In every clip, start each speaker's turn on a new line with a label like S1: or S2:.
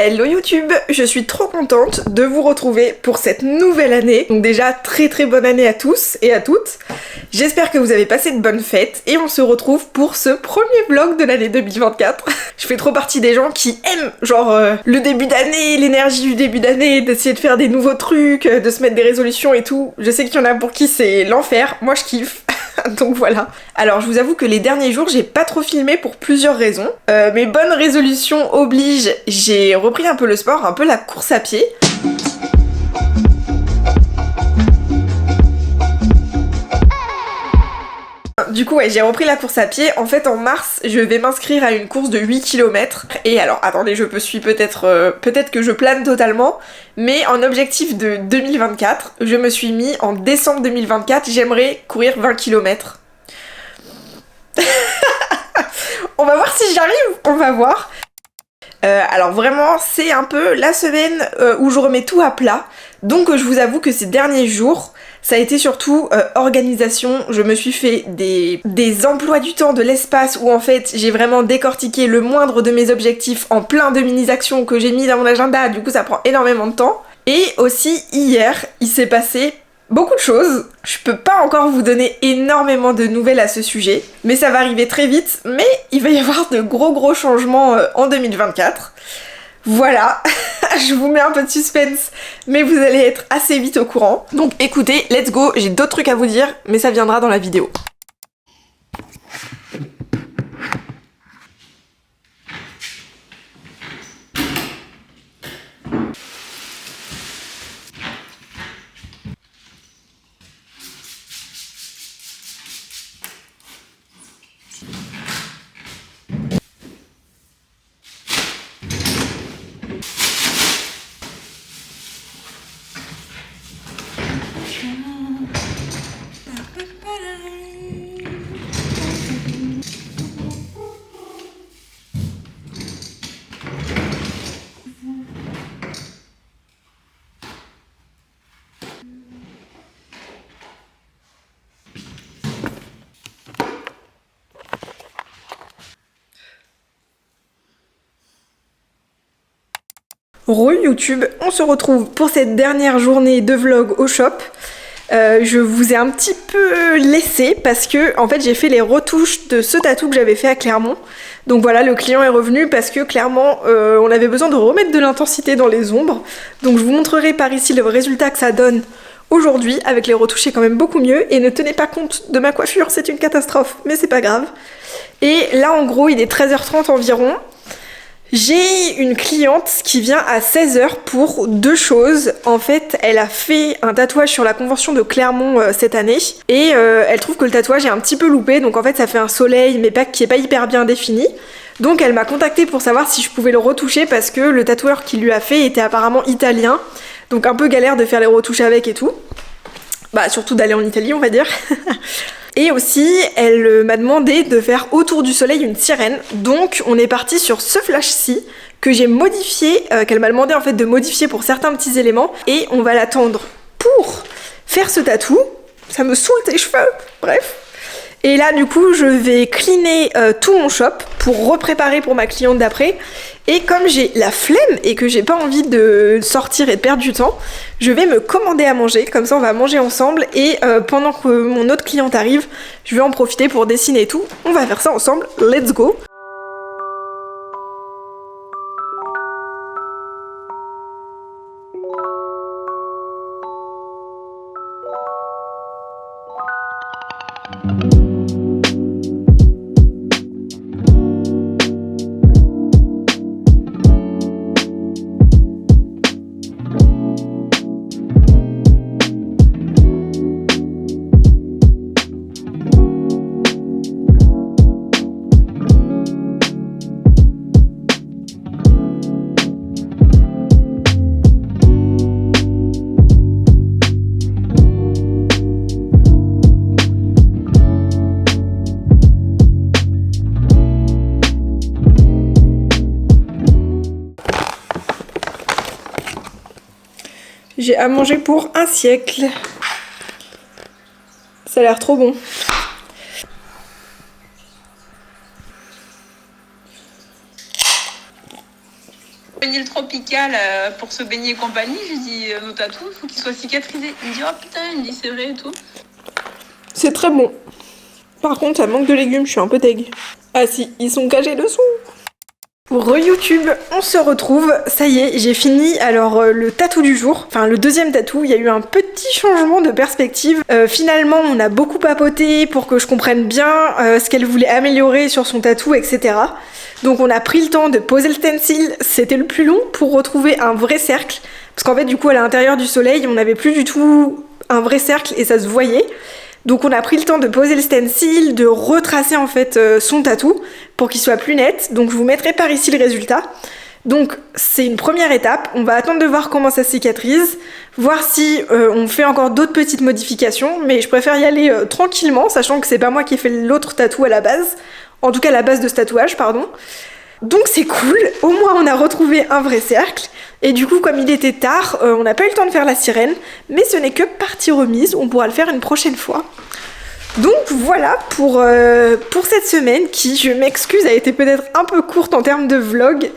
S1: Hello YouTube, je suis trop contente de vous retrouver pour cette nouvelle année. Donc déjà très bonne année à tous et à toutes. J'espère que vous avez passé de bonnes fêtes et on se retrouve pour ce premier vlog de l'année 2024. Je fais trop partie des gens qui aiment genre le début d'année, l'énergie du début d'année, d'essayer de faire des nouveaux trucs, de se mettre des résolutions et tout. Je sais qu'il y en a pour qui c'est l'enfer, moi je kiffe. Donc voilà. Alors je vous avoue que les derniers jours j'ai pas trop filmé pour plusieurs raisons. Mes bonnes résolutions obligent, j'ai repris un peu le sport, un peu la course à pied. Du coup ouais, j'ai repris la course à pied. En fait en mars je vais m'inscrire à une course de 8 km. Et alors attendez, je me suis peut-être que je plane totalement, mais en objectif de 2024, je me suis mis en décembre 2024, j'aimerais courir 20 km. On va voir si j'y arrive, on va voir. Alors vraiment c'est un peu la semaine où je remets tout à plat. Donc je vous avoue que ces derniers jours ça a été surtout organisation. Je me suis fait des emplois du temps, de l'espace où en fait j'ai vraiment décortiqué le moindre de mes objectifs en plein de mini-actions que j'ai mis dans mon agenda. Du coup ça prend énormément de temps. Et aussi hier il s'est passé beaucoup de choses. Je peux pas encore vous donner énormément de nouvelles à ce sujet, mais ça va arriver très vite, mais il va y avoir de gros changements en 2024. Voilà, je vous mets un peu de suspense, mais vous allez être assez vite au courant. Donc écoutez, let's go, j'ai d'autres trucs à vous dire, mais ça viendra dans la vidéo. Re-YouTube, on se retrouve pour cette dernière journée de vlog au shop. Je vous ai un petit peu laissé parce que en fait j'ai fait les retouches de ce tatou que j'avais fait à Clermont. Donc voilà, le client est revenu parce que clairement on avait besoin de remettre de l'intensité dans les ombres. Donc je vous montrerai par ici le résultat que ça donne aujourd'hui. Avec les retouches c'est quand même beaucoup mieux. Et ne tenez pas compte de ma coiffure, c'est une catastrophe, mais c'est pas grave. Et là en gros il est 13h30 environ. J'ai une cliente qui vient à 16h pour deux choses. En fait, elle a fait un tatouage sur la convention de Clermont cette année et elle trouve que le tatouage est un petit peu loupé. Donc en fait, ça fait un soleil mais qui est pas hyper bien défini. Donc elle m'a contactée pour savoir si je pouvais le retoucher parce que le tatoueur qui lui a fait était apparemment italien. Donc un peu galère de faire les retouches avec et tout. Bah surtout d'aller en Italie, on va dire. Et aussi, elle m'a demandé de faire autour du soleil une sirène. Donc on est parti sur ce flash-ci que j'ai modifié, qu'elle m'a demandé en fait de modifier pour certains petits éléments. Et on va l'attendre pour faire ce tatou. Ça me saoule tes cheveux, bref. Et là du coup je vais cleaner tout mon shop pour repréparer pour ma cliente d'après. Et comme j'ai la flemme et que j'ai pas envie de sortir et de perdre du temps, je vais me commander à manger, comme ça on va manger ensemble. Et pendant que mon autre cliente arrive, je vais en profiter pour dessiner et tout. On va faire ça ensemble, let's go. J'ai à manger pour un siècle. Ça a l'air trop bon.
S2: Île tropicale pour se baigner et compagnie, je lui dis nos tatous, il faut qu'ils soient cicatrisés. Il me dit oh putain, il me dit c'est vrai et tout.
S1: C'est très bon. Par contre, ça manque de légumes, je suis un peu deg. Ah si, ils sont cachés dessous. Pour YouTube, on se retrouve. Ça y est, j'ai fini. Alors le tatou du jour, enfin le deuxième tatou, il y a eu un petit changement de perspective. Finalement, on a beaucoup papoté pour que je comprenne bien ce qu'elle voulait améliorer sur son tatou, etc. Donc on a pris le temps de poser le stencil, c'était le plus long pour retrouver un vrai cercle. Parce qu'en fait du coup à l'intérieur du soleil on n'avait plus du tout un vrai cercle et ça se voyait. Donc on a pris le temps de poser le stencil, de retracer en fait son tatou pour qu'il soit plus net. Donc je vous mettrai par ici le résultat. Donc c'est une première étape, on va attendre de voir comment ça cicatrise, voir si on fait encore d'autres petites modifications, mais je préfère y aller tranquillement, sachant que c'est pas moi qui ai fait l'autre tatou à la base. En tout cas la base de ce tatouage, pardon. Donc c'est cool, au moins on a retrouvé un vrai cercle. Et du coup comme il était tard, on n'a pas eu le temps de faire la sirène, mais ce n'est que partie remise, on pourra le faire une prochaine fois. Donc voilà pour cette semaine qui, je m'excuse, a été peut-être un peu courte en termes de vlog.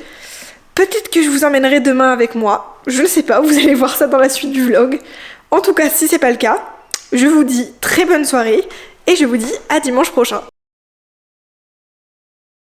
S1: Peut-être que je vous emmènerai demain avec moi, je ne sais pas, vous allez voir ça dans la suite du vlog. En tout cas si c'est pas le cas, je vous dis très bonne soirée et je vous dis à dimanche prochain.